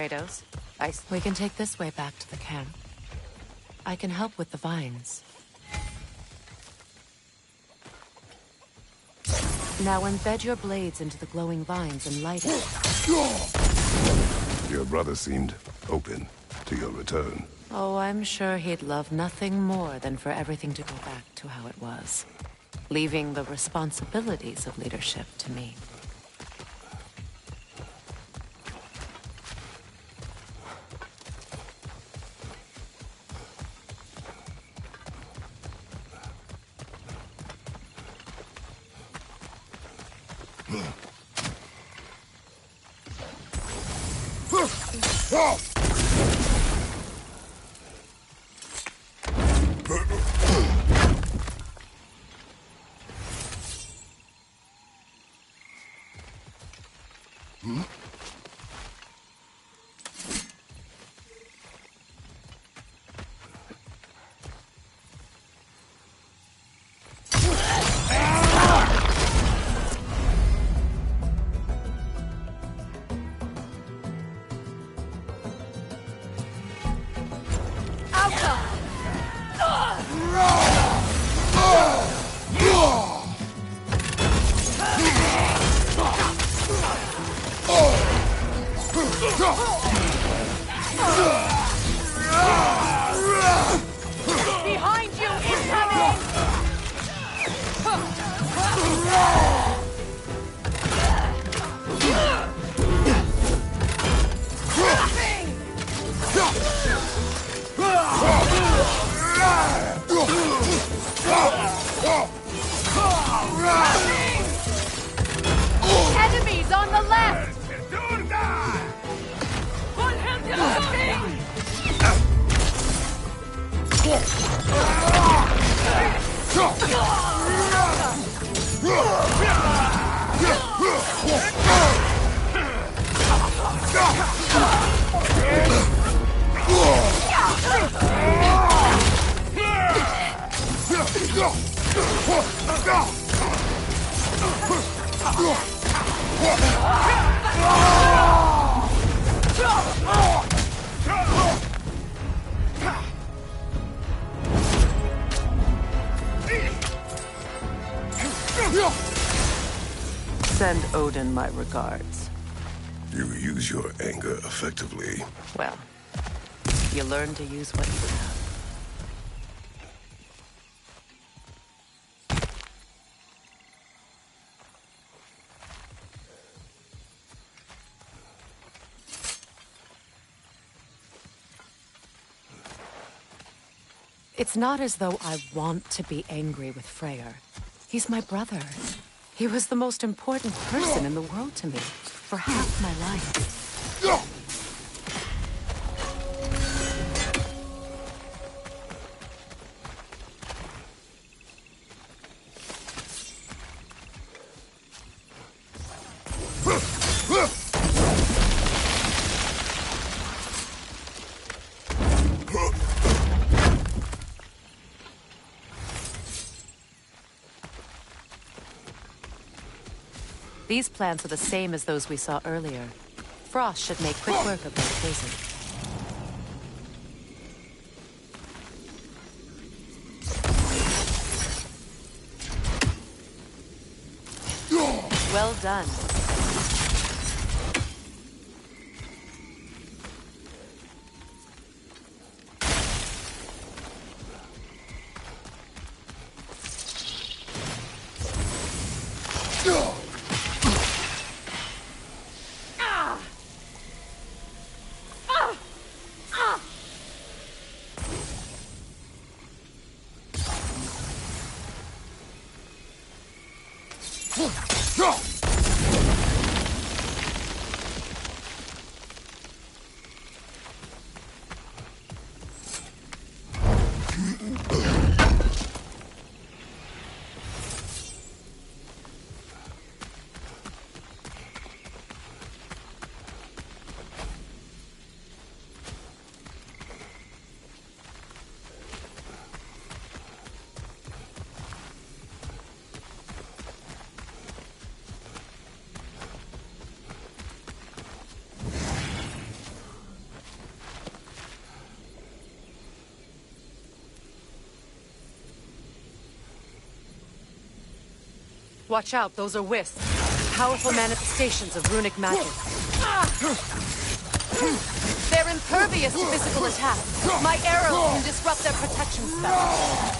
Kratos. We can take this way back to the camp. I can help with the vines. Now embed your blades into the glowing vines and light it. Your brother seemed open to your return. Oh, I'm sure he'd love nothing more than for everything to go back to how it was, leaving the responsibilities of leadership to me. Behind you, incoming! Enemies on the left! Put him to the feet! Send Odin my regards. You use your anger effectively. Well, you learn to use what you have. It's not as though I want to be angry with Freyr. He's my brother. He was the most important person in the world to me for half my life. These plants are the same as those we saw earlier. Frost should make quick work of their poison. Well done. Watch out, those are wisps. Powerful manifestations of runic magic. They're impervious to physical attack. My arrow can disrupt their protection spell.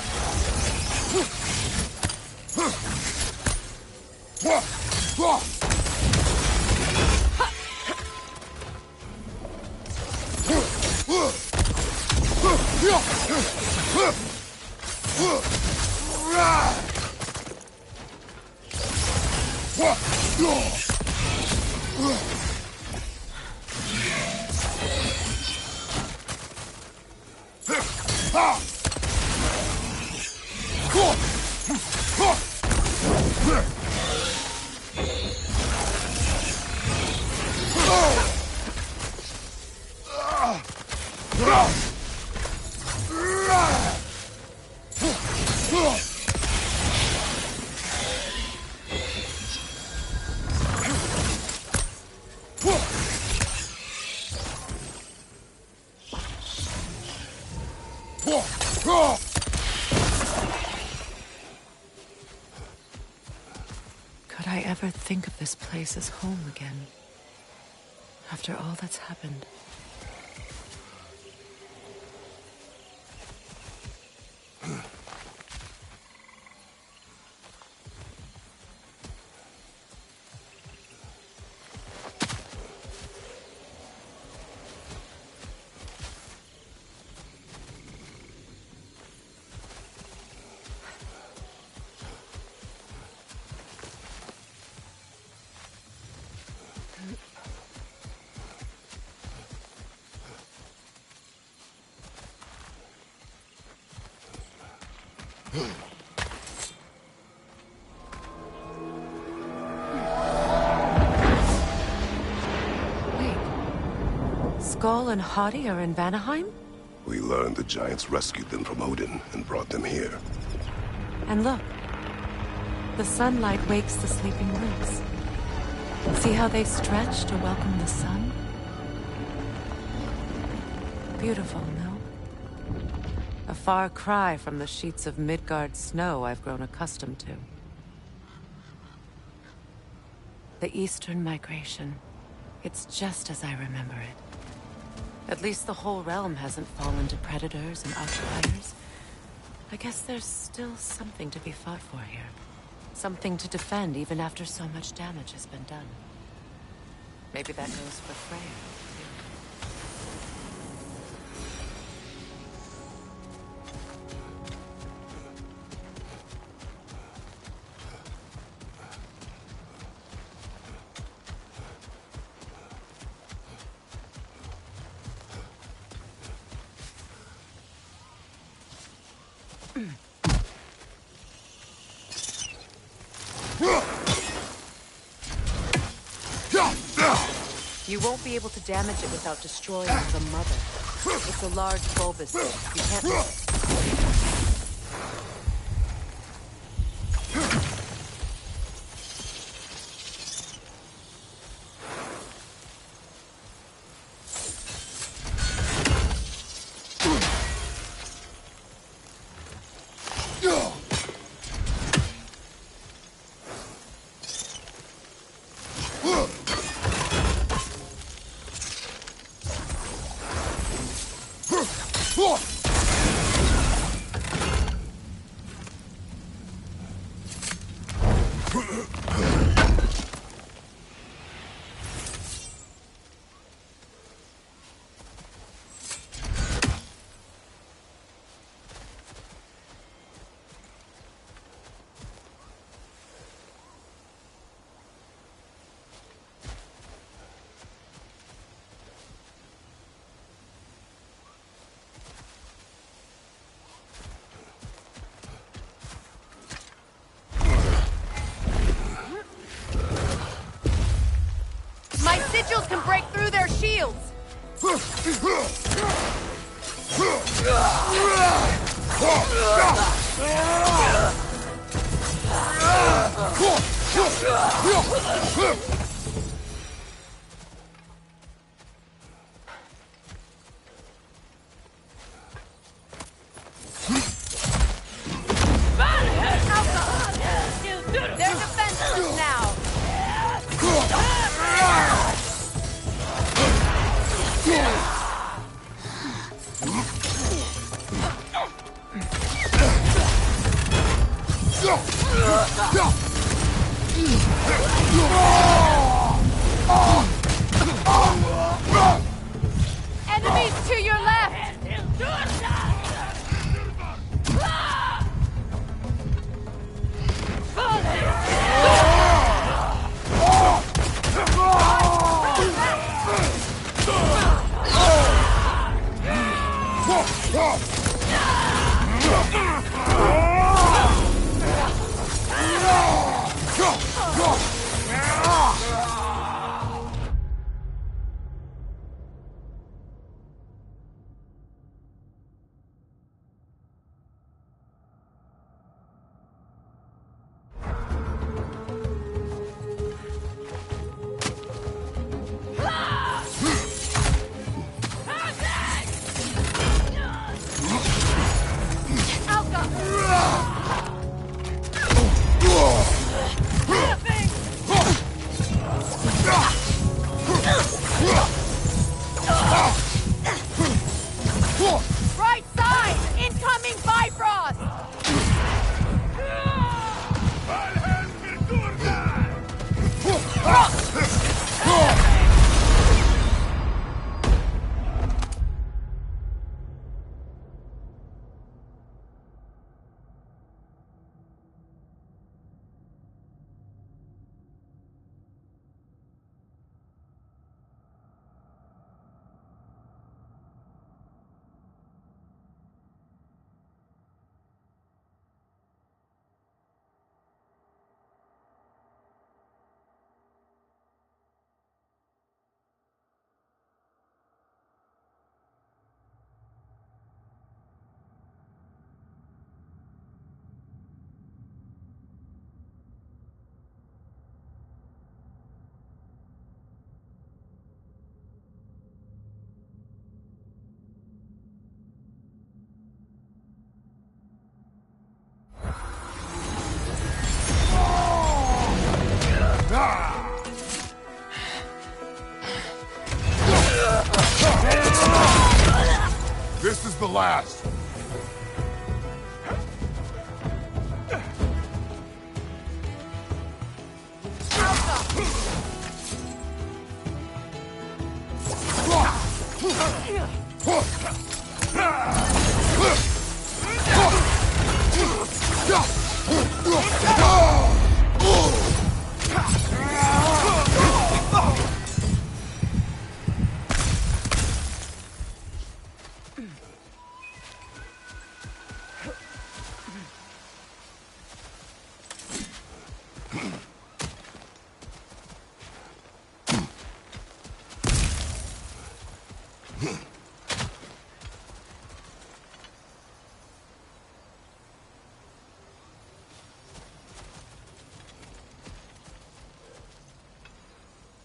Could I ever think of this place as home again? After all that's happened. Wait. Skull and Hati are in Vanaheim? We learned the giants rescued them from Odin and brought them here. And look. The sunlight wakes the sleeping roots. See how they stretch to welcome the sun? Beautiful, no? A far cry from the sheets of Midgard snow I've grown accustomed to. The Eastern migration. It's just as I remember it. At least the whole realm hasn't fallen to predators and occupiers. I guess there's still something to be fought for here. Something to defend even after so much damage has been done. Maybe that goes for Freya. You won't be able to damage it without destroying the mother. It's a large bulbous thing. You can't miss it. My sigils can break through their shields! They're defending Enemies to your left! Right side! Incoming Bifrost! This is the last.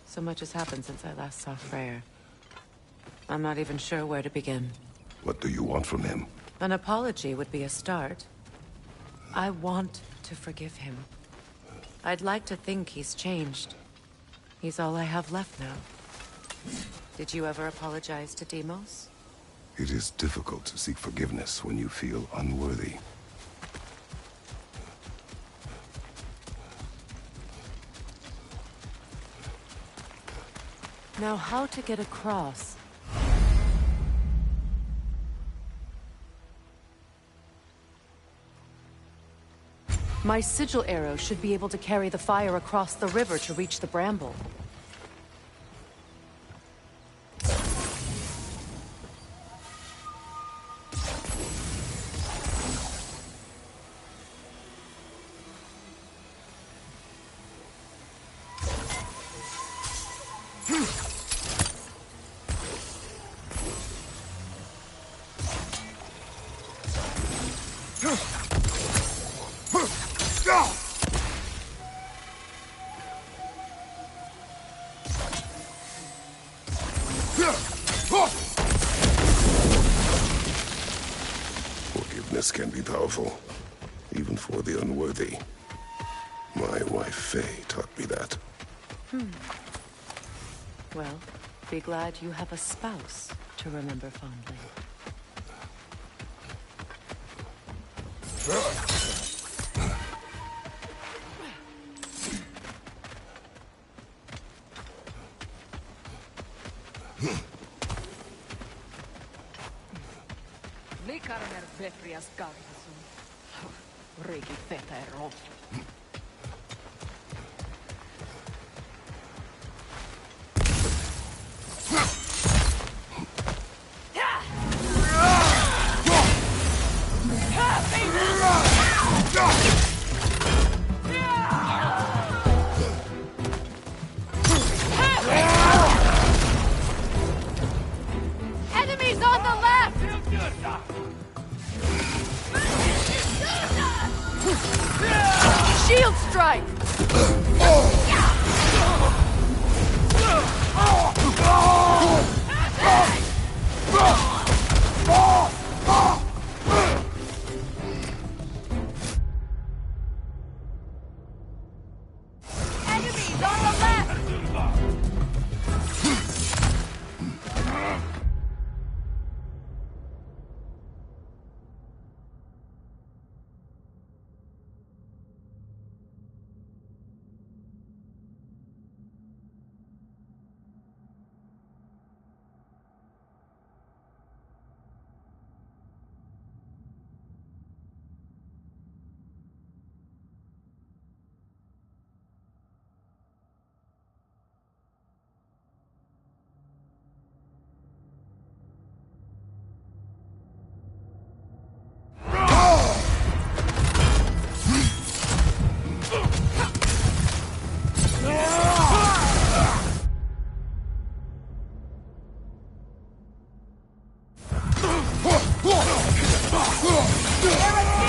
So much has happened since I last saw Freyr. I'm not even sure where to begin. What do you want from him? An apology would be a start. I want to forgive him. I'd like to think he's changed. He's all I have left now. Did you ever apologize to Deimos? It is difficult to seek forgiveness when you feel unworthy. Now, how to get across? My sigil arrow should be able to carry the fire across the river to reach the bramble. Forgiveness can be powerful, even for the unworthy. My wife Faye taught me that. Well, be glad you have a spouse to remember fondly. Zefrias Gargasum. Regi Fetero. Enemies on the left! Shield strike! Enemies on the left!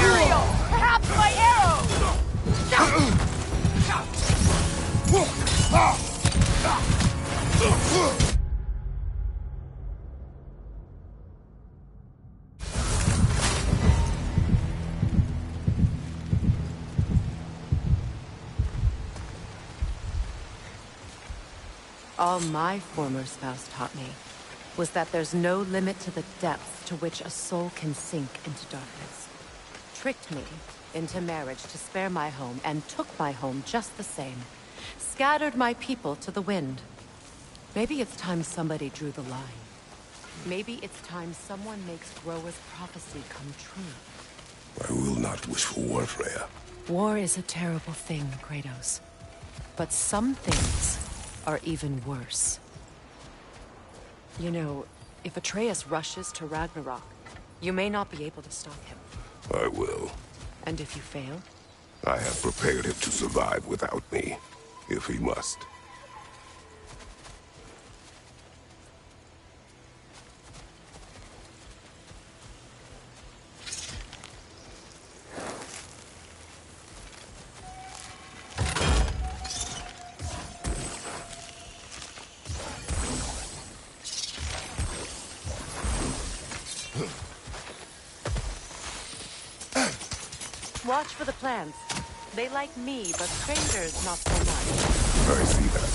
Aerial! Perhaps my arrows! All my former spouse taught me was that there's no limit to the depth to which a soul can sink into darkness. Tricked me into marriage to spare my home, and took my home just the same. Scattered my people to the wind. Maybe it's time somebody drew the line. Maybe it's time someone makes Groa's prophecy come true. I will not wish for war, Freya. War is a terrible thing, Kratos. But some things are even worse. You know, if Atreus rushes to Ragnarok, you may not be able to stop him. I will. And if you fail? I have prepared him to survive without me, if he must. Watch for the plants. They like me, but strangers not so much. I see that.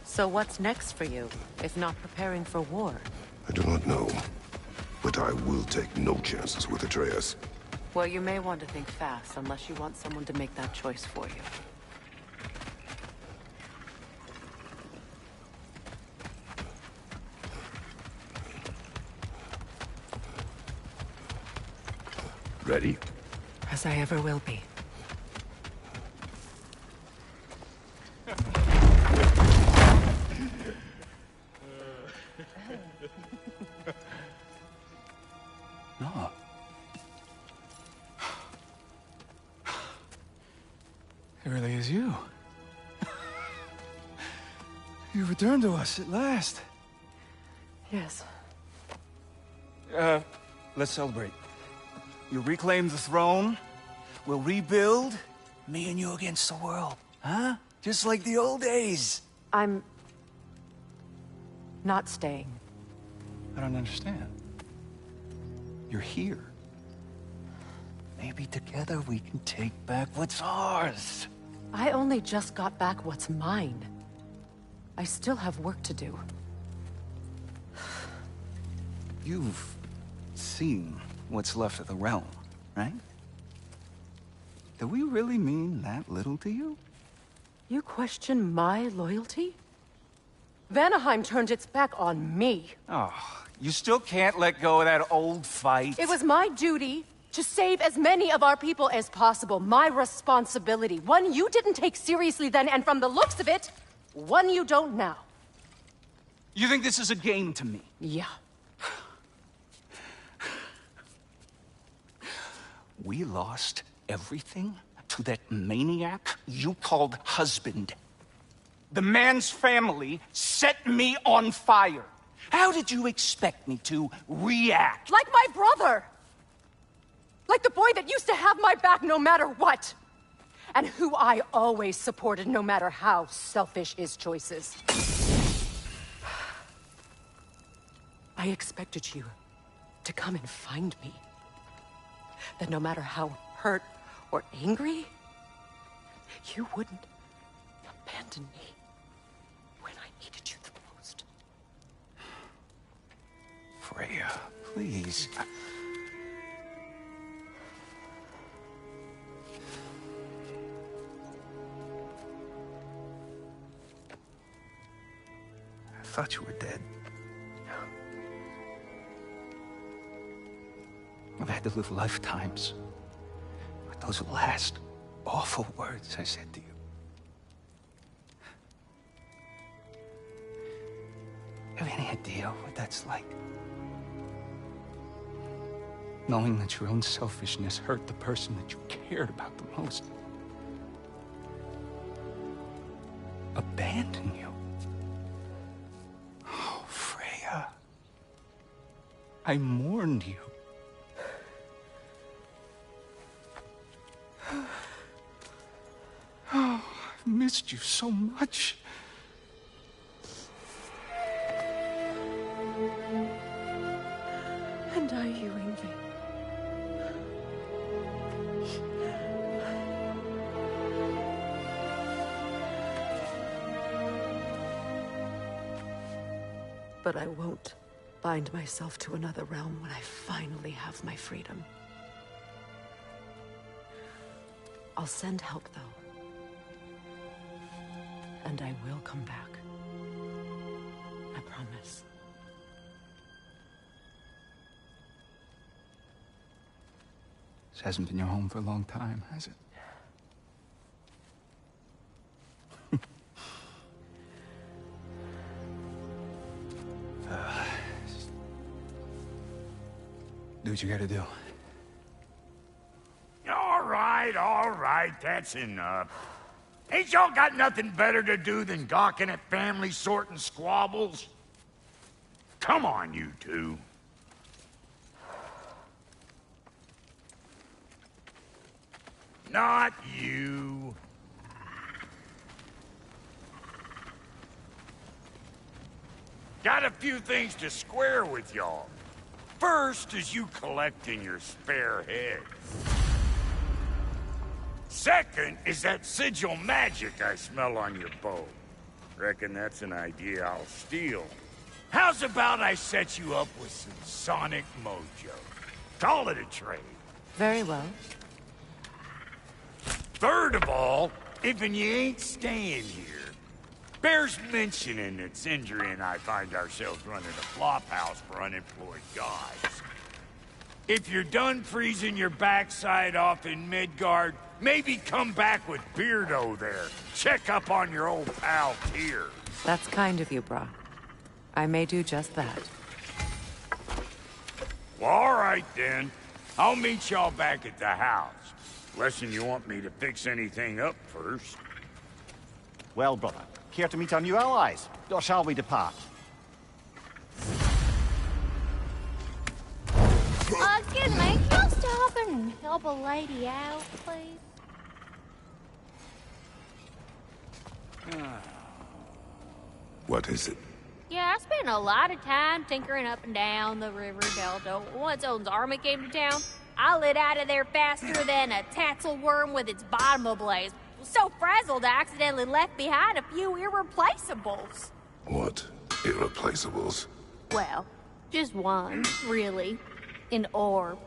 So what's next for you, if not preparing for war? I do not know, but I will take no chances with Atreus. Well, you may want to think fast, unless you want someone to make that choice for you. Ready? As I ever will be. No. It really is you. You returned to us at last. Yes. Let's celebrate. You reclaim the throne. We'll rebuild. Me and you against the world. Huh? Just like the old days. I'm... not staying. I don't understand. You're here. Maybe together we can take back what's ours. I only just got back what's mine. I still have work to do. You've seen what's left of the realm, right? Do we really mean that little to you? You question my loyalty? Vanaheim turned its back on me. Oh, you still can't let go of that old fight? It was my duty to save as many of our people as possible. My responsibility. One you didn't take seriously then, and from the looks of it, one you don't now. You think this is a game to me? Yeah. We lost everything to that maniac you called husband. The man's family set me on fire. How did you expect me to react? Like my brother! Like the boy that used to have my back no matter what! And who I always supported no matter how selfish his choices. I expected you to come and find me. That no matter how hurt or angry, you wouldn't abandon me when I needed you the most. Freya, please. I thought you were dead. I've had to live lifetimes with those last awful words I said to you. Have any idea what that's like? Knowing that your own selfishness hurt the person that you cared about the most. Abandon you. Oh, Freya. I mourned you. Oh, I've missed you so much. And I you, Ingvi. But I won't bind myself to another realm when I finally have my freedom. I'll send help, though. And I will come back. I promise. This hasn't been your home for a long time, has it? Do what you gotta do. All right, that's enough. Ain't y'all got nothing better to do than gawking at family sorting squabbles? Come on, you two. Not you. Got a few things to square with y'all. First is you collecting your spare heads. Second is that sigil magic I smell on your bow. Reckon that's an idea I'll steal. How's about I set you up with some sonic mojo? Call it a trade. Very well. Third of all, if you ain't staying here, bears mentioning that Sindri and I find ourselves running a flop house for unemployed guys. If you're done freezing your backside off in Midgard, maybe come back with Beardo there. Check up on your old pal Tyr. That's kind of you, brah. I may do just that. Well, all right then. I'll meet y'all back at the house. Unless you want me to fix anything up first. Well, brother, care to meet our new allies? Or shall we depart? Excuse me, can you stop and help a lady out, please? What is it? Yeah, I spent a lot of time tinkering up and down the river delta. Once Odin's army came to town, I lit out of there faster than a tassel worm with its bottom ablaze. So frazzled I accidentally left behind a few irreplaceables. What irreplaceables? Well, just one, really. An orb.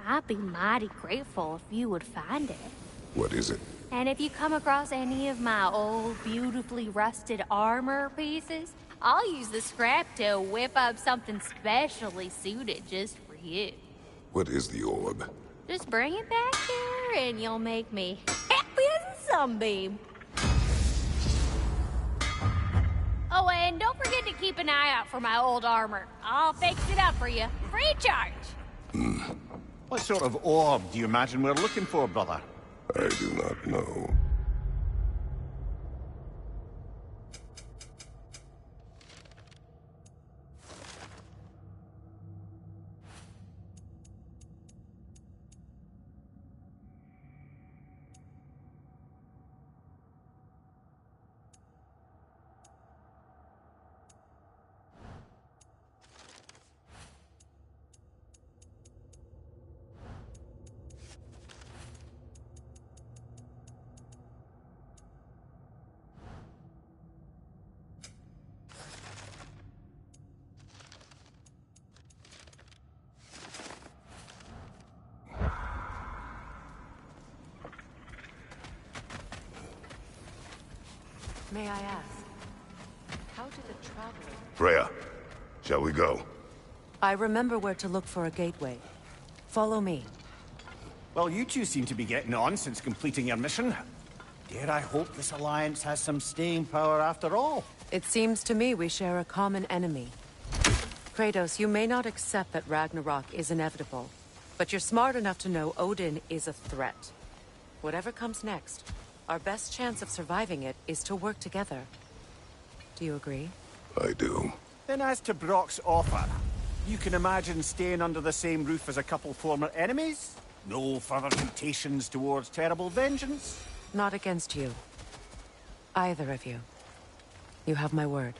I'd be mighty grateful if you would find it. What is it? And if you come across any of my old, beautifully rusted armor pieces, I'll use the scrap to whip up something specially suited just for you. What is the orb? Just bring it back here and you'll make me happy as a sunbeam. Oh, and don't forget to keep an eye out for my old armor. I'll fix it up for you, free of charge. What sort of orb do you imagine we're looking for, brother? I do not know. May I ask, how did the traveler... Freya, shall we go? I remember where to look for a gateway. Follow me. Well, you two seem to be getting on since completing your mission. Dare I hope this alliance has some staying power after all? It seems to me we share a common enemy. Kratos, you may not accept that Ragnarok is inevitable, but you're smart enough to know Odin is a threat. Whatever comes next, our best chance of surviving it is to work together. Do you agree? I do. Then as to Brock's offer, you can imagine staying under the same roof as a couple former enemies? No further temptations towards terrible vengeance? Not against you. Either of you. You have my word.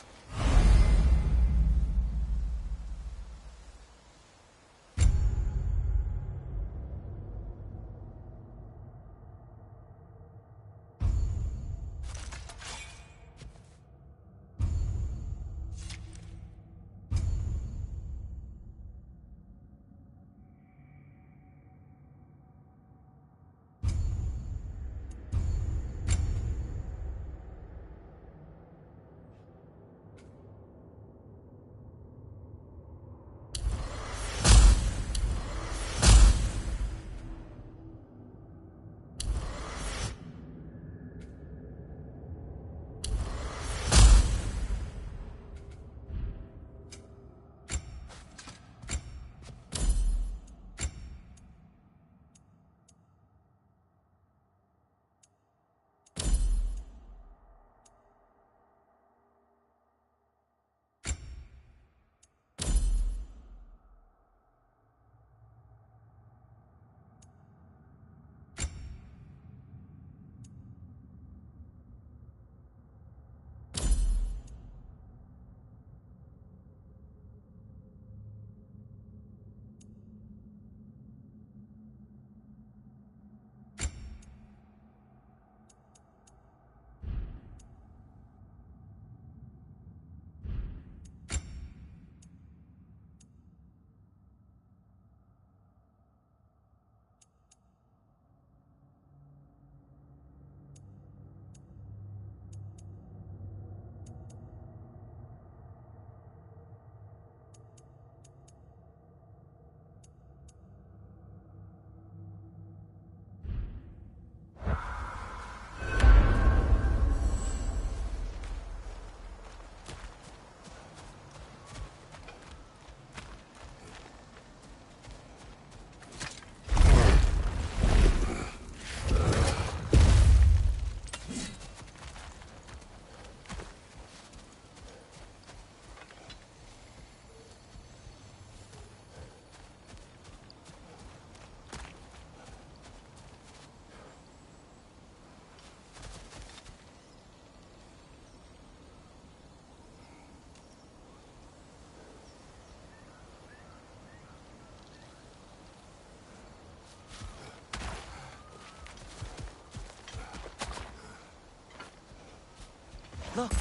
Look,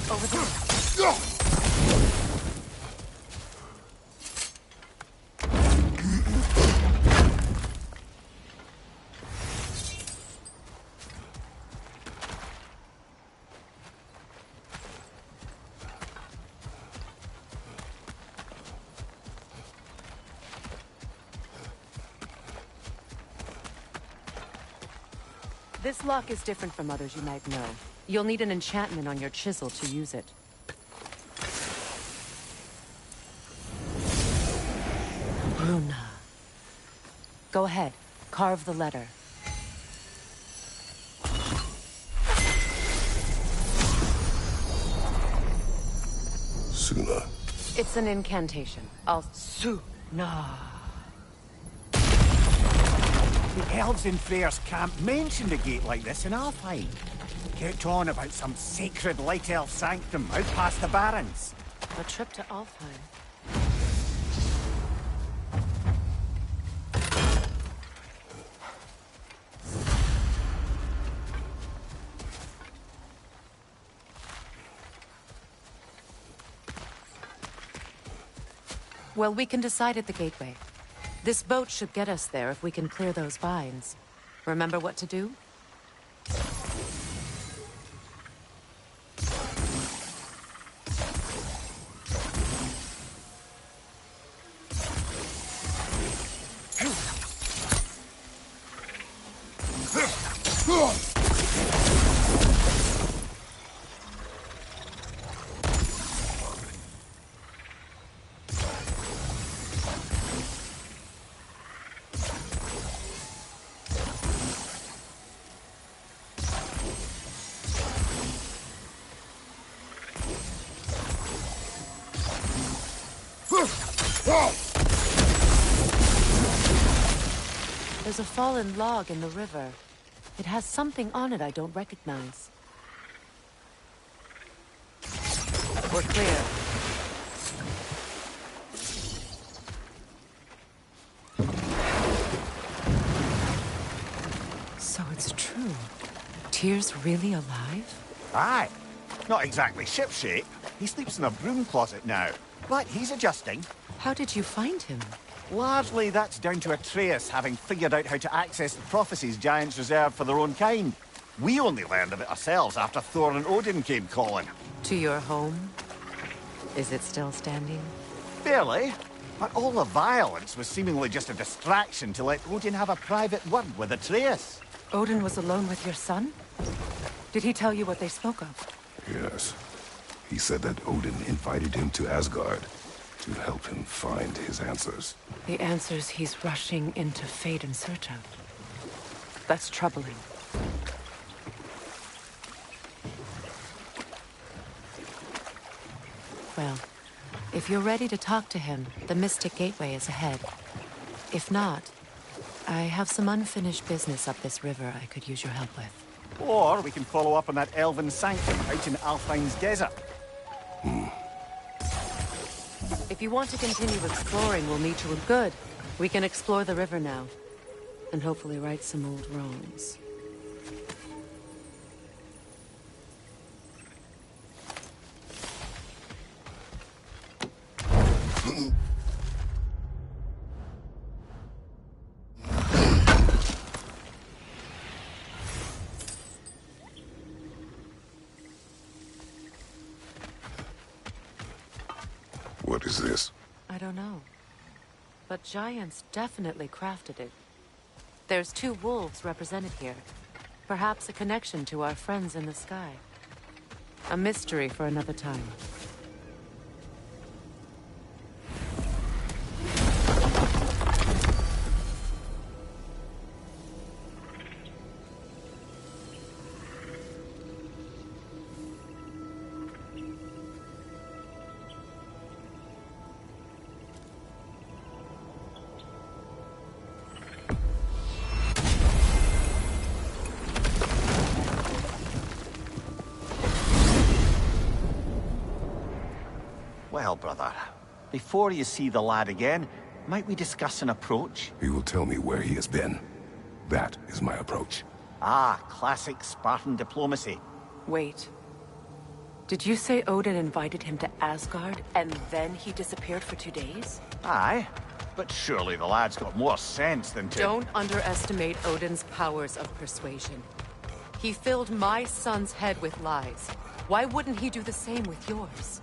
over there. This lock is different from others you might know. You'll need an enchantment on your chisel to use it. Bruna. Go ahead. Carve the letter. Suna. It's an incantation. Suna. The elves in Freyr's camp mentioned a gate like this in Alfheim. Kept on about some sacred light elf sanctum out past the barrens. A trip to Alfheim. Well, we can decide at the gateway. This boat should get us there if we can clear those vines. Remember what to do? There's a fallen log in the river. It has something on it I don't recognize. We're clear. So it's true. Tyr's really alive? Aye. Not exactly shipshape. He sleeps in a broom closet now. But he's adjusting. How did you find him? Largely, that's down to Atreus having figured out how to access the prophecies giants reserved for their own kind. We only learned of it ourselves after Thor and Odin came calling. To your home? Is it still standing? Barely. But all the violence was seemingly just a distraction to let Odin have a private word with Atreus. Odin was alone with your son? Did he tell you what they spoke of? Yes. He said that Odin invited him to Asgard to help him find his answers. The answers he's rushing into fate in search of. That's troubling. Well, if you're ready to talk to him, the Mystic Gateway is ahead. If not, I have some unfinished business up this river I could use your help with. Or we can follow up on that elven sanctum out in Alfheim's desert. If you want to continue exploring, we'll meet you with good. We can explore the river now, and hopefully right some old wrongs. What is this? I don't know. But giants definitely crafted it. There's 2 wolves represented here. Perhaps a connection to our friends in the sky. A mystery for another time. Well, brother, before you see the lad again, might we discuss an approach? He will tell me where he has been. That is my approach. Ah, classic Spartan diplomacy. Wait. Did you say Odin invited him to Asgard, and then he disappeared for 2 days? Aye, but surely the lad's got more sense than to... Don't underestimate Odin's powers of persuasion. He filled my son's head with lies. Why wouldn't he do the same with yours?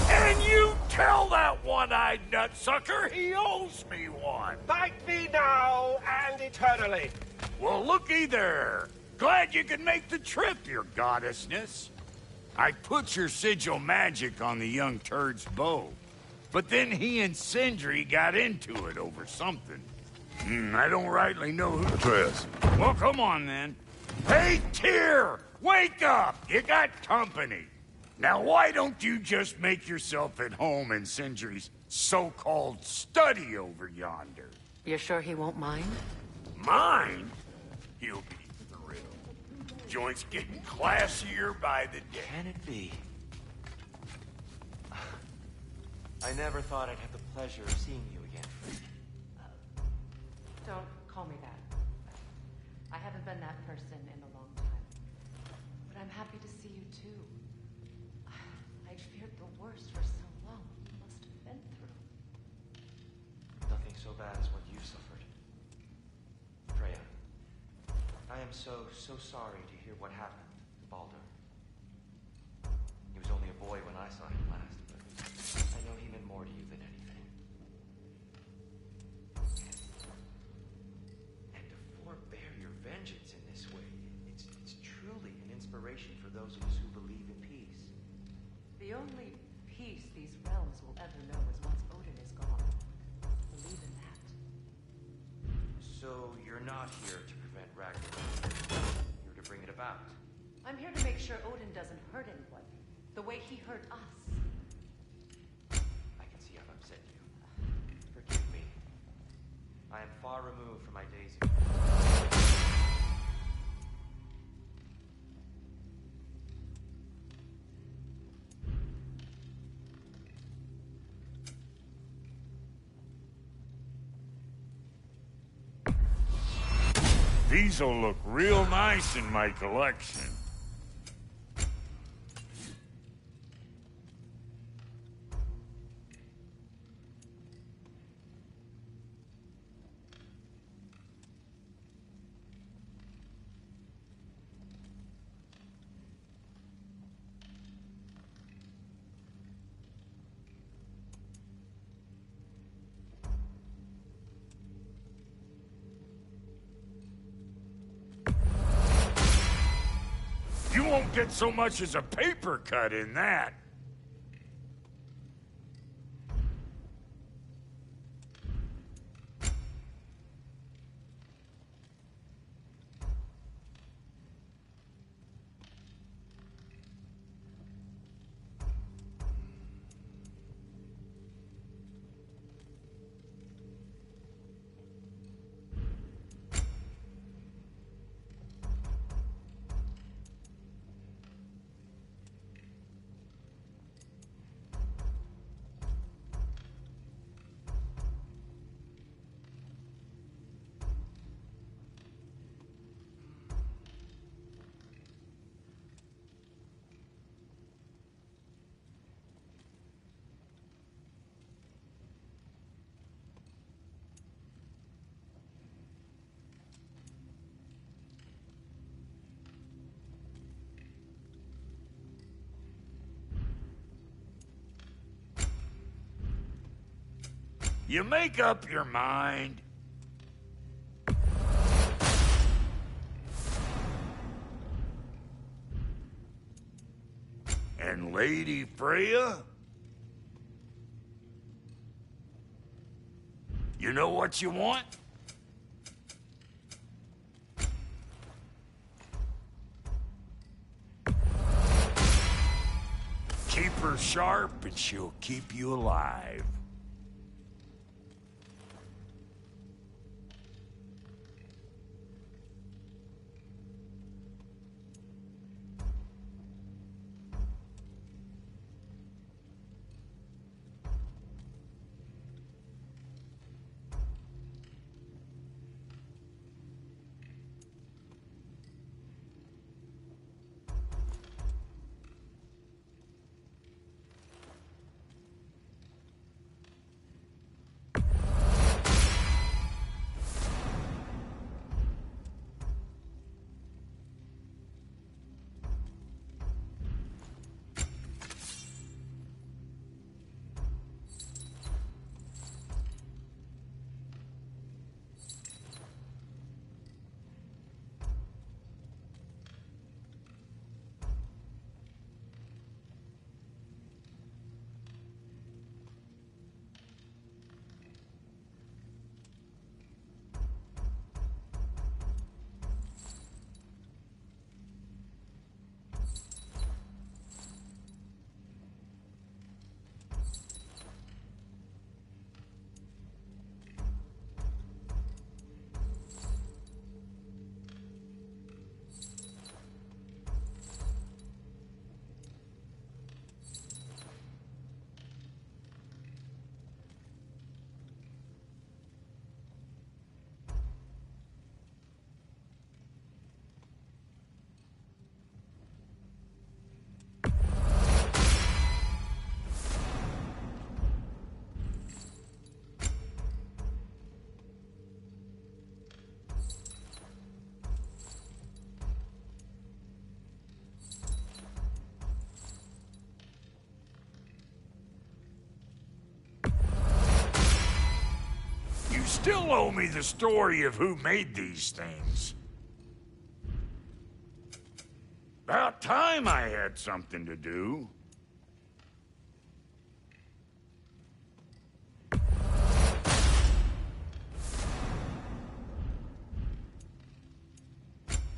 And you tell that one-eyed nutsucker he owes me one. Thank me now and eternally. Well, looky there. Glad you could make the trip, your goddessness. I put your sigil magic on the young turd's bow. But then he and Sindri got into it over something. I don't rightly know who... Atreus. Well, come on, then. Hey, Tyr! Wake up! You got company. Now, why don't you just make yourself at home in Sindri's so-called study over yonder? You're sure he won't mind? Mine? He'll be thrilled. Joint's getting classier by the day. Can it be? I never thought I'd have the pleasure of seeing you again. Don't call me that. I haven't been that person in a long time. But I'm happy to see you too. I feared the worst for so long. You must have been through. Nothing so bad as what you suffered. Freya, I am so sorry to hear what happened to Baldur. He was only a boy when I saw him last, but I know he meant more to you than anything. And to forbear your vengeance in this way, it's truly an inspiration for those of us who believe in peace. The only peace these realms will ever know is once Odin is gone. Believe in that. So you're not here to prevent Ragnarok. You're to bring it about. I'm here to make sure Odin doesn't hurt anyone, the way he hurt us. I can see I've upset you. Forgive me. I am far removed from my days of... These'll look real nice in my collection. You won't get so much as a paper cut in that. You make up your mind. And Lady Freya? You know what you want? Keep her sharp and she'll keep you alive. still owe me the story of who made these things. About time I had something to do.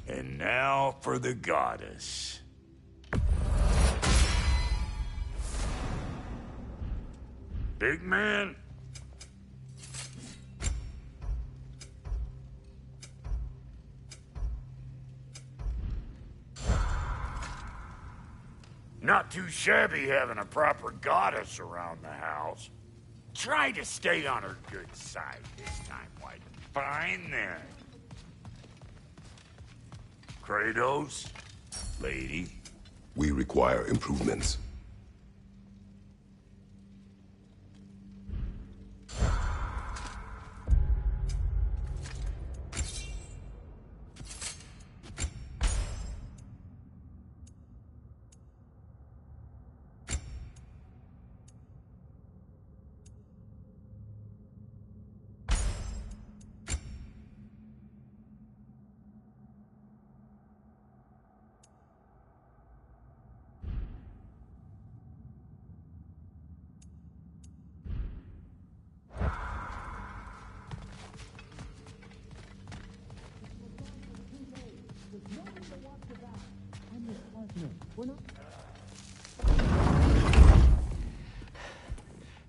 And now for the goddess. Big man? Not too shabby having a proper goddess around the house. Try to stay on her good side this time, White. Fine then. Kratos, lady. We require improvements.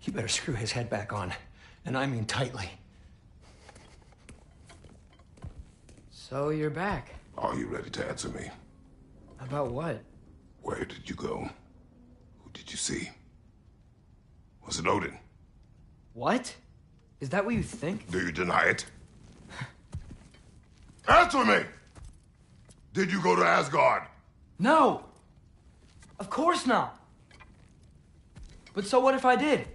You better screw his head back on, and I mean tightly. So you're back. Are you ready to answer me? About what? Where did you go? Who did you see? Was it Odin? What? Is that what you think? Do you deny it? Answer me! Did you go to Asgard? No! Of course not! But so what if I did?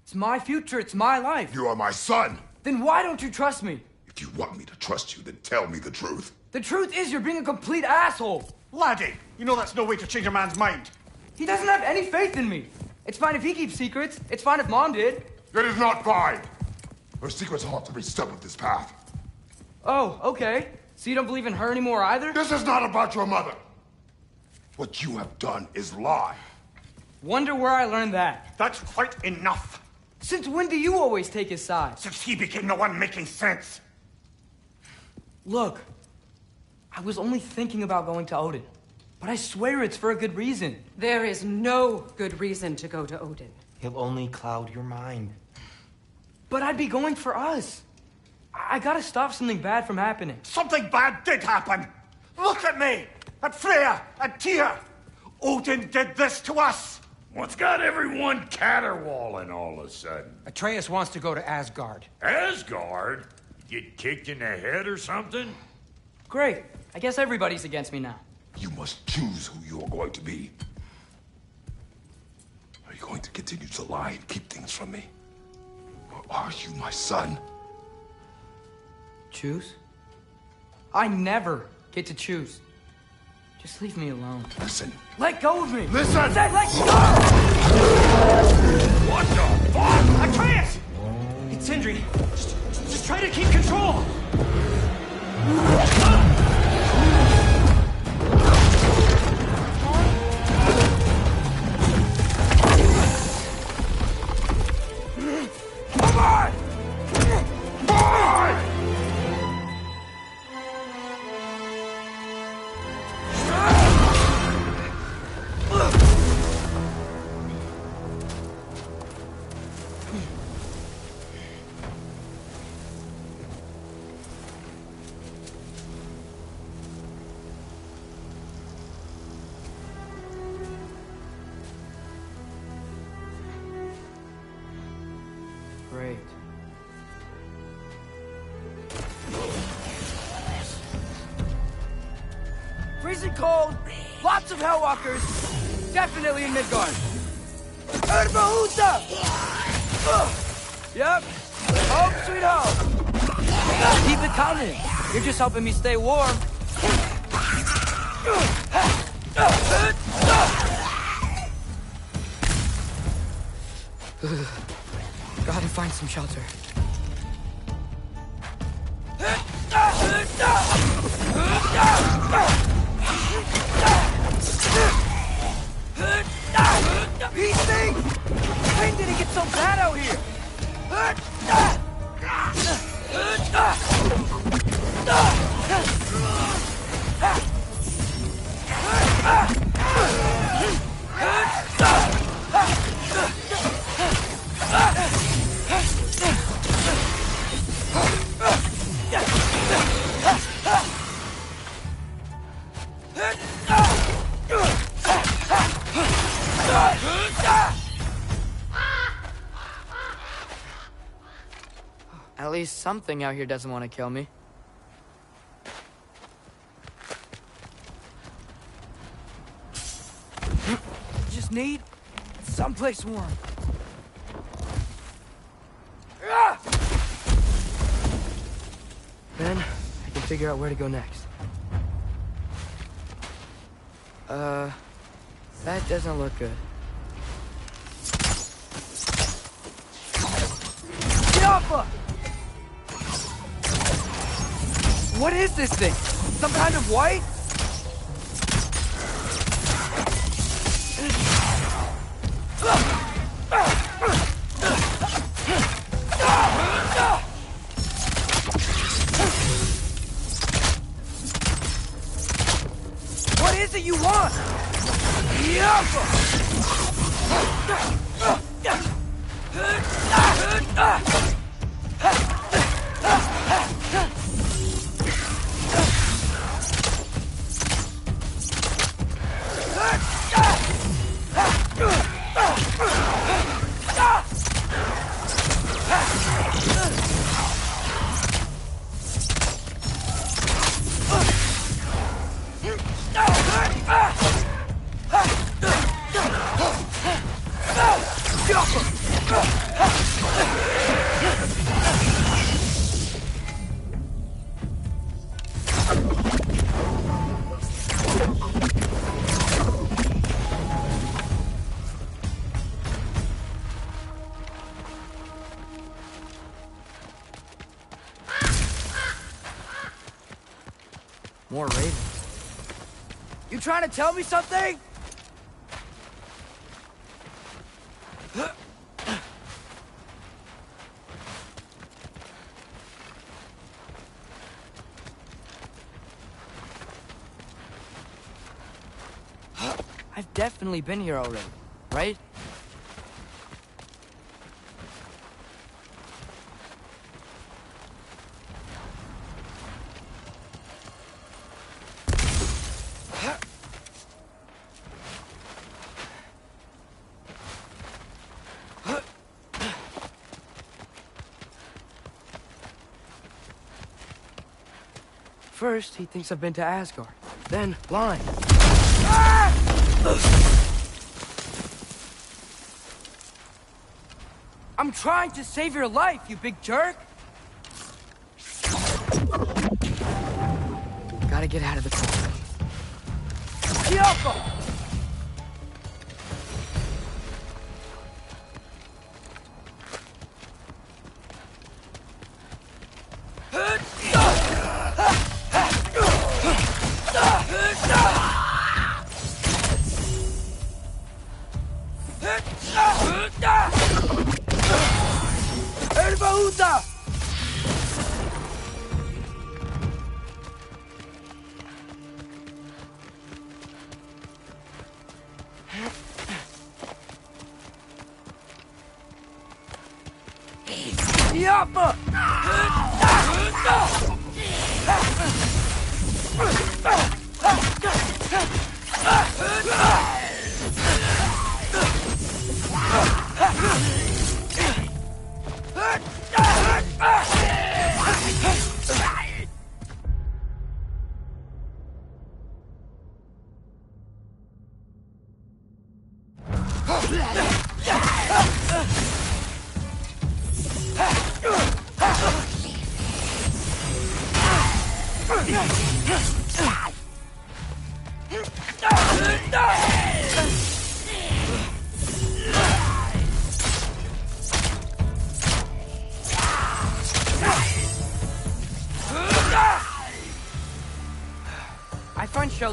It's my future, it's my life. You are my son! Then why don't you trust me? If you want me to trust you, then tell me the truth. The truth is you're being a complete asshole! Laddie, you know that's no way to change a man's mind. He doesn't have any faith in me. It's fine if he keeps secrets. It's fine if Mom did. It is not fine! Her secrets haunt every step of this path. Oh, okay. So you don't believe in her anymore either? This is not about your mother! What you have done is lie. Wonder where I learned that. That's quite enough. Since when do you always take his side? Since he became the one making sense. Look, I was only thinking about going to Odin. But I swear it's for a good reason. There is no good reason to go to Odin. He'll only cloud your mind. But I'd be going for us. I gotta stop something bad from happening. Something bad did happen. Look at me, at Freya, at Tyr. Odin did this to us. What's got everyone caterwauling all of a sudden? Atreus wants to go to Asgard. Asgard? Get kicked in the head or something? Great. I guess everybody's against me now. You must choose who you are going to be. Are you going to continue to lie and keep things from me? Or are you my son? Choose? I never get to choose. Just leave me alone. Listen. Let go of me! Listen! I said let go! What the fuck? Atreus! It's Sindri. Just try to keep control! Come on! Boy! Great. Freezing cold, lots of Hellwalkers, definitely in Midgard. Erbahuta! Yep, home sweet home. Keep it coming. You're just helping me stay warm. Gotta find some shelter. Easy! When did it get so bad out here? At least something out here doesn't want to kill me. Just need someplace warm. Then I can figure out where to go next. That doesn't look good. Yappa! What is this thing? Some kind of white? What is it you want? More ravens. You trying to tell me something? I've definitely been here already, right? First, he thinks I've been to Asgard. Then, blind. I'm trying to save your life, you big jerk! Gotta get out of the car. Yappa! Yappa!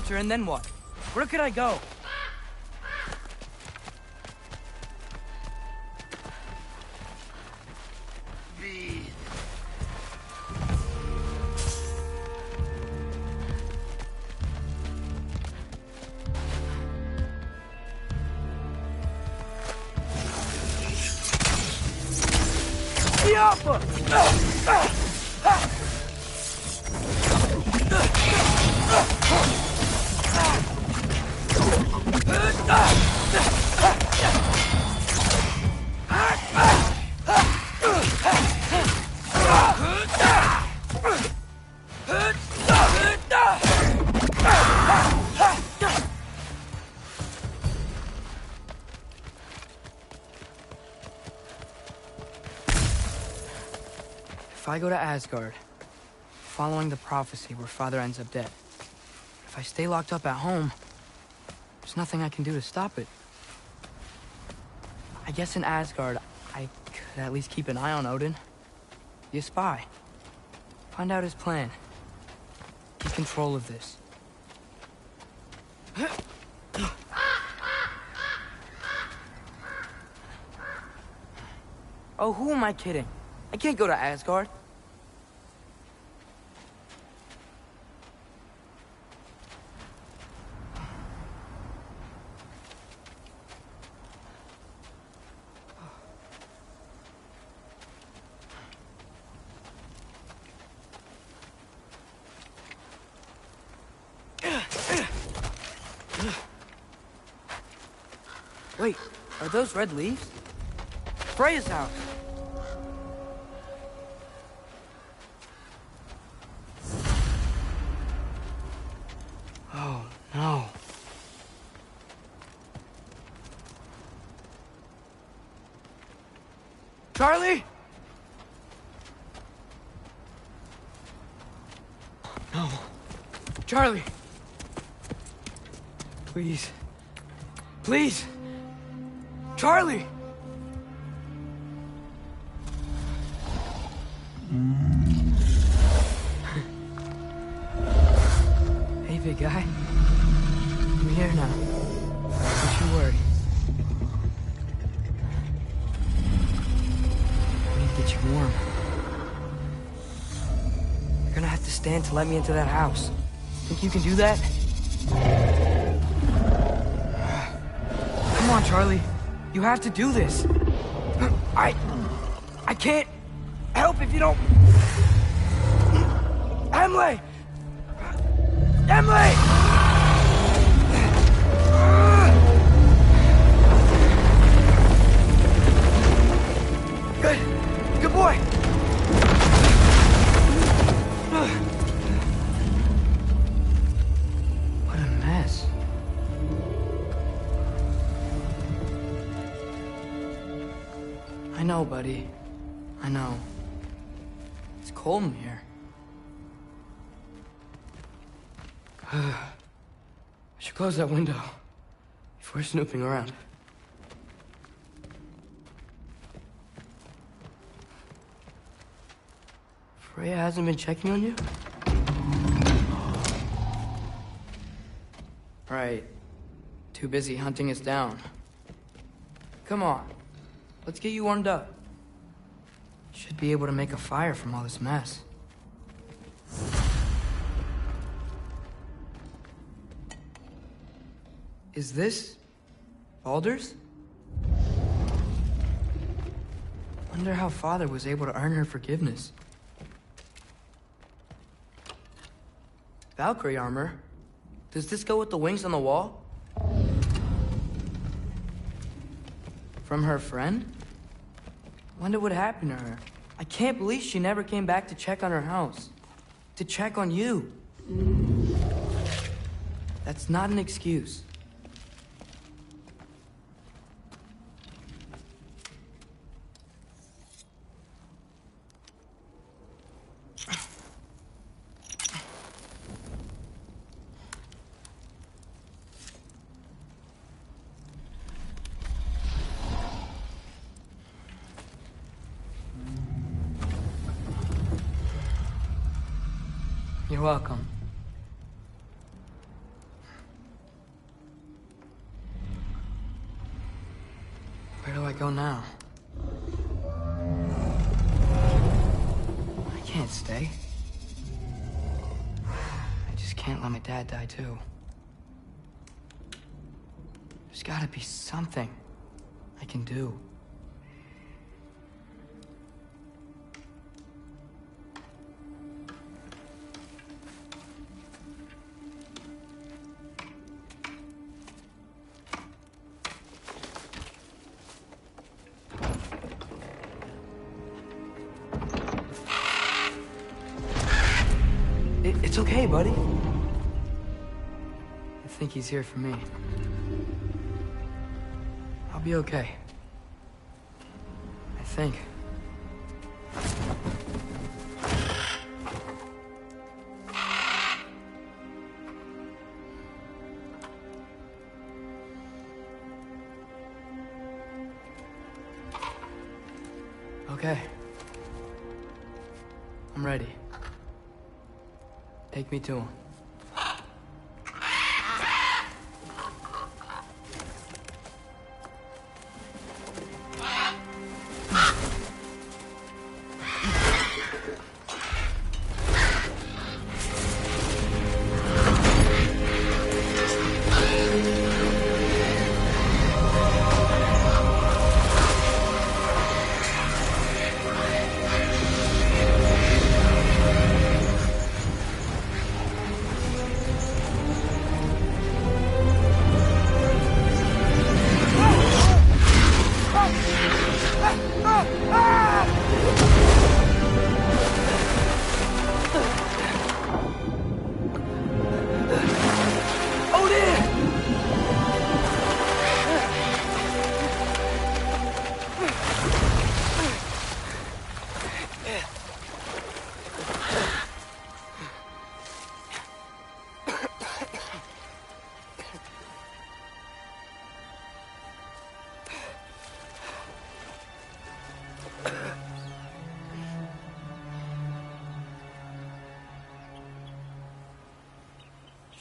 shelter, and then what? Where could I go? If I go to Asgard, following the prophecy where Father ends up dead, if I stay locked up at home, there's nothing I can do to stop it. I guess in Asgard, I could at least keep an eye on Odin. Be a spy. Find out his plan. Keep control of this. Oh, who am I kidding? I can't go to Asgard. Wait, are those red leaves? Freya's house. Oh, no. Charlie? No. Charlie. Please. Please. Charlie! Hey, big guy. I'm here now. Don't you worry. I need to get you warm. You're gonna have to stand to let me into that house. Think you can do that? Come on, Charlie. You have to do this. I can't help if you don't... Emily! Emily! Good. Good boy. What a mess. I know, buddy. I know. It's cold in here. I should close that window before snooping around. Freya hasn't been checking on you? Right. Too busy hunting us down. Come on. Let's get you warmed up. Should be able to make a fire from all this mess. Is this Baldur's? Wonder how Father was able to earn her forgiveness. Valkyrie armor? Does this go with the wings on the wall? From her friend? Wonder what happened to her. I can't believe she never came back to check on her house. To check on you. That's not an excuse. You're welcome. Where do I go now? I can't stay. I just can't let my dad die too. There's gotta be something I can do. It's okay, buddy. I think he's here for me. I'll be okay. I think. Okay. I'm ready. Take me to him.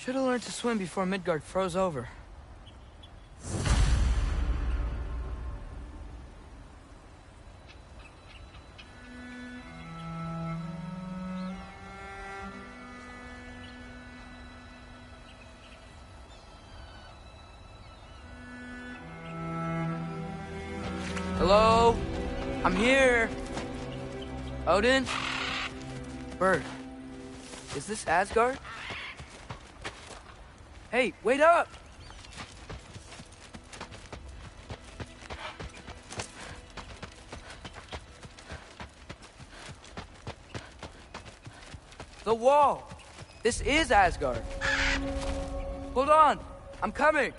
Should have learned to swim before Midgard froze over. Hello? I'm here. Odin? Bird. Is this Asgard? Hey, wait up! The wall! This is Asgard. Hold on, I'm coming!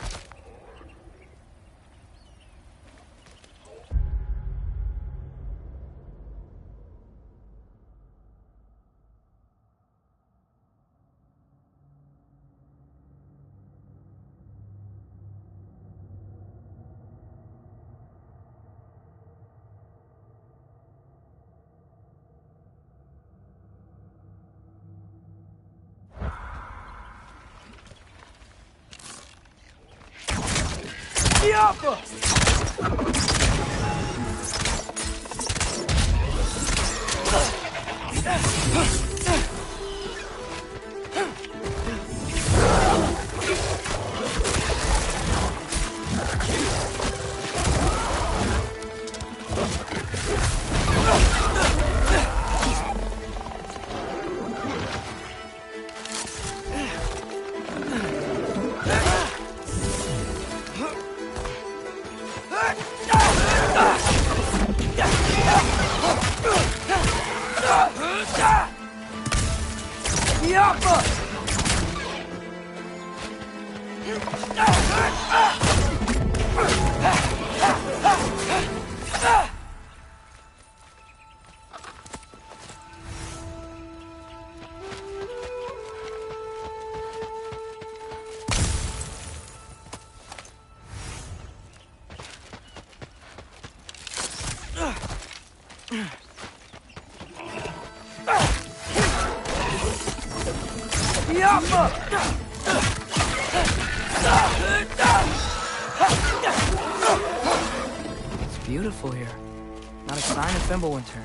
beautiful here. Not a sign of Fimbulwinter.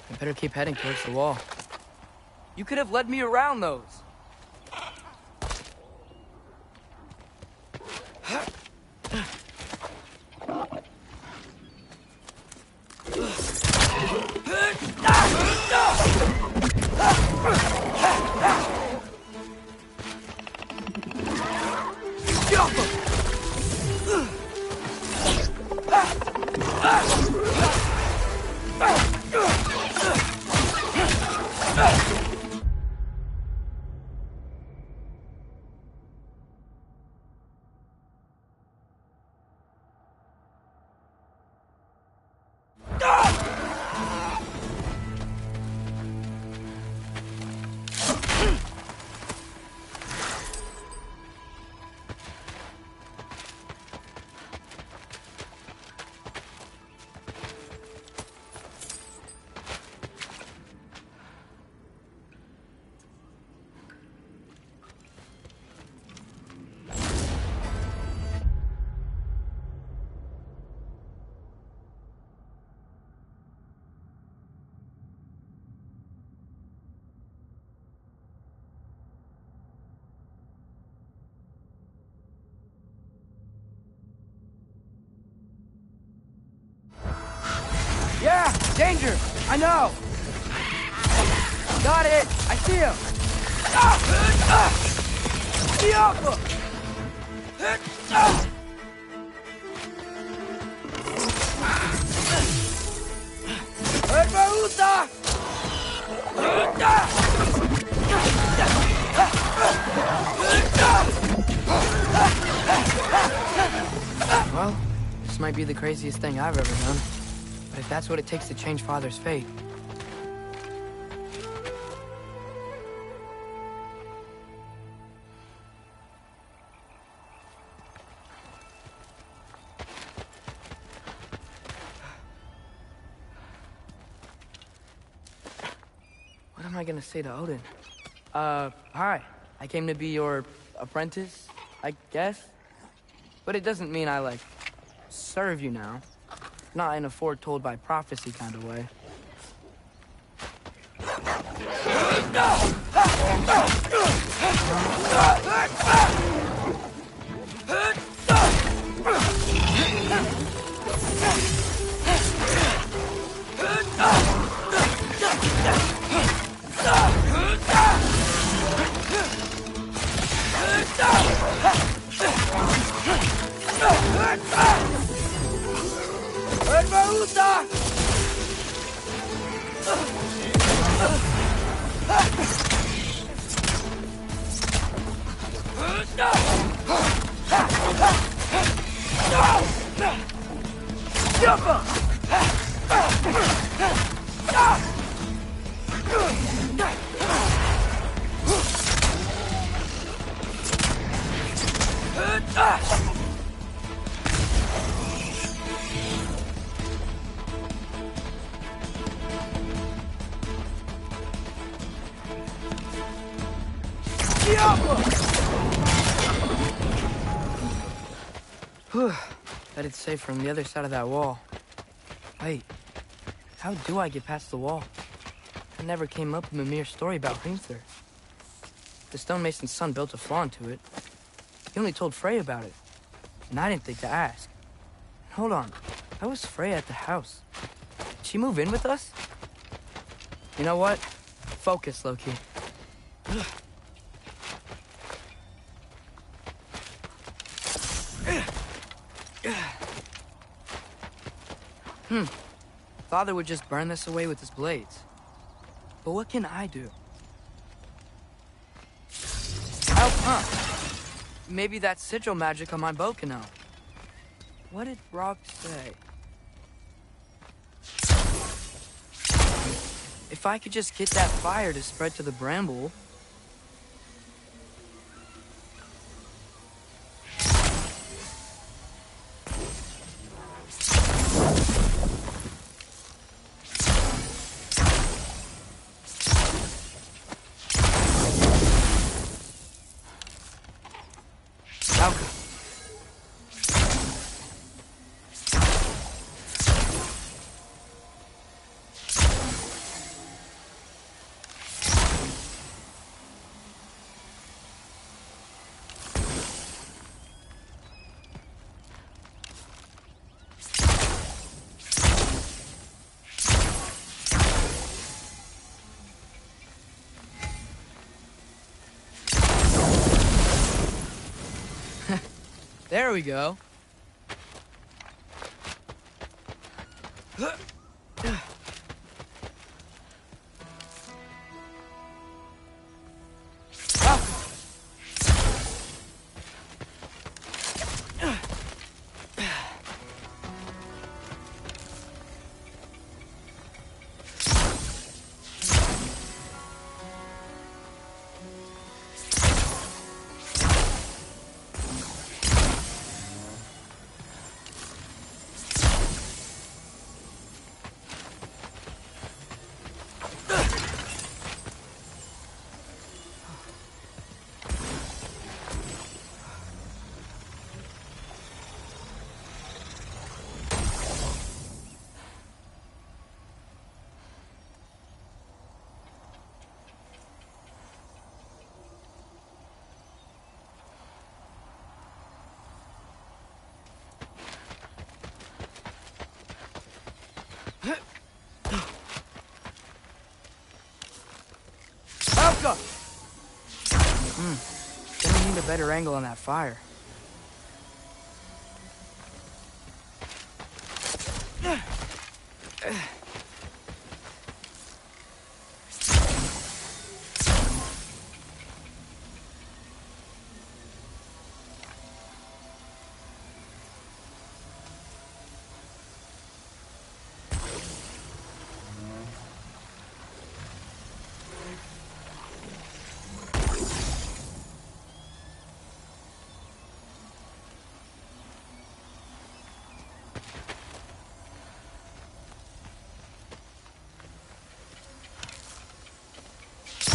I better keep heading towards the wall. You could have led me around those. Yeah, danger! I know! Got it! I see him! Diablo! Hermauta! Well, this might be the craziest thing I've ever done. But if that's what it takes to change Father's fate... What am I gonna say to Odin? Hi. I came to be your apprentice, I guess? But it doesn't mean I, like, serve you now. Not in a foretold by prophecy kind of way. Whew. Bet it's safe from the other side of that wall. Wait, how do I get past the wall? That never came up in the mere story about Hrimthur. The stonemason's son built a flaw into it. He only told Frey about it, and I didn't think to ask. Hold on, how was Frey at the house? Did she move in with us? You know what? Focus, Loki. Father would just burn this away with his blades. But what can I do? Maybe that sigil magic on my bow can help. What did Rock say? If I could just get that fire to spread to the bramble... There we go. Alka! Gonna need a better angle on that fire.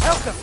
Alka!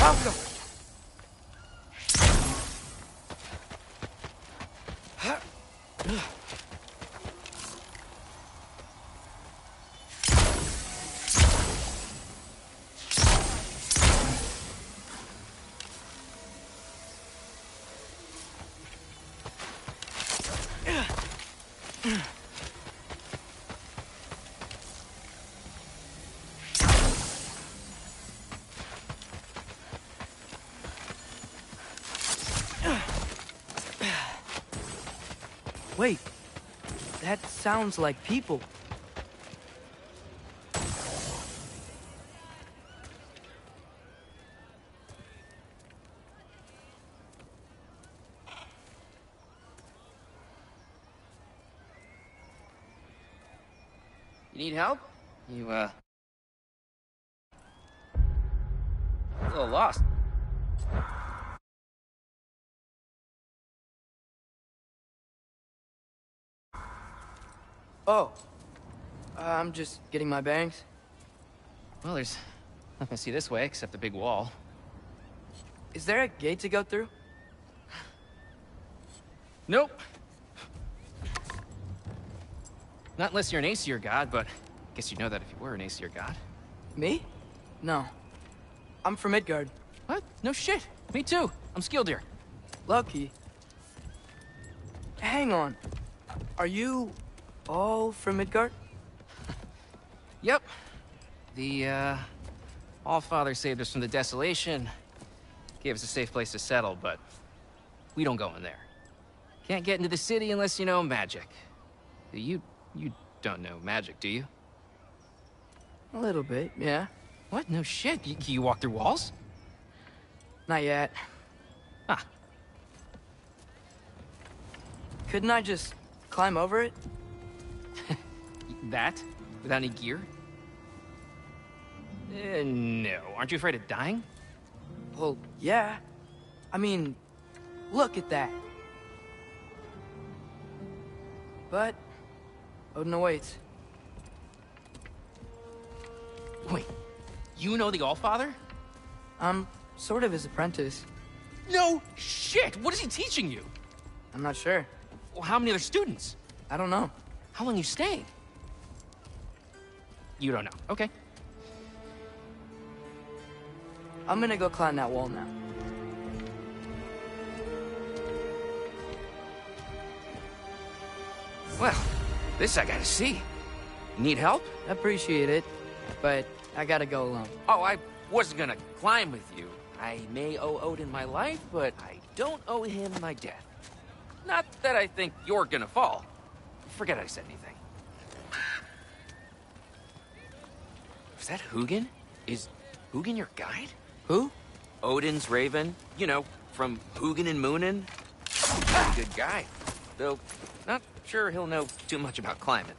Alka! Wait, that sounds like people. You need help? You, a little lost. Oh, I'm just getting my bangs. Well, there's Nothing to see this way except the big wall. Is there a gate to go through? Nope. Not unless you're an Aesir god, but I guess you'd know that if you were an Aesir god. Me? No. I'm from Midgard. What? No shit. Me too. I'm Skildir. Lucky. Hang on. Are you all from Midgard? Yep. The, Allfather saved us from the desolation. Gave us a safe place to settle, but we don't go in there. Can't get into the city unless you know magic. You don't know magic, do you? A little bit, yeah. What? No shit. You walk through walls? Not yet. Huh. Couldn't I just climb over it? That? Without any gear? No. Aren't you afraid of dying? Well, yeah. I mean, look at that. But Odin awaits. Wait, you know the Allfather? I'm sort of his apprentice. No shit! What is he teaching you? I'm not sure. Well, how many other students? I don't know. How long you staying? You don't know. Okay. I'm gonna go climb that wall now. Well, this I gotta see. Need help? Appreciate it, but I gotta go alone. Oh, I wasn't gonna climb with you. I may owe Odin my life, but I don't owe him my death. Not that I think you're gonna fall. Forget I said anything. Was that Hugin? Is Hugin your guide? Who? Odin's raven. You know, from Hugin and Moonin. Pretty good guy. Though, not sure he'll know too much about climbing.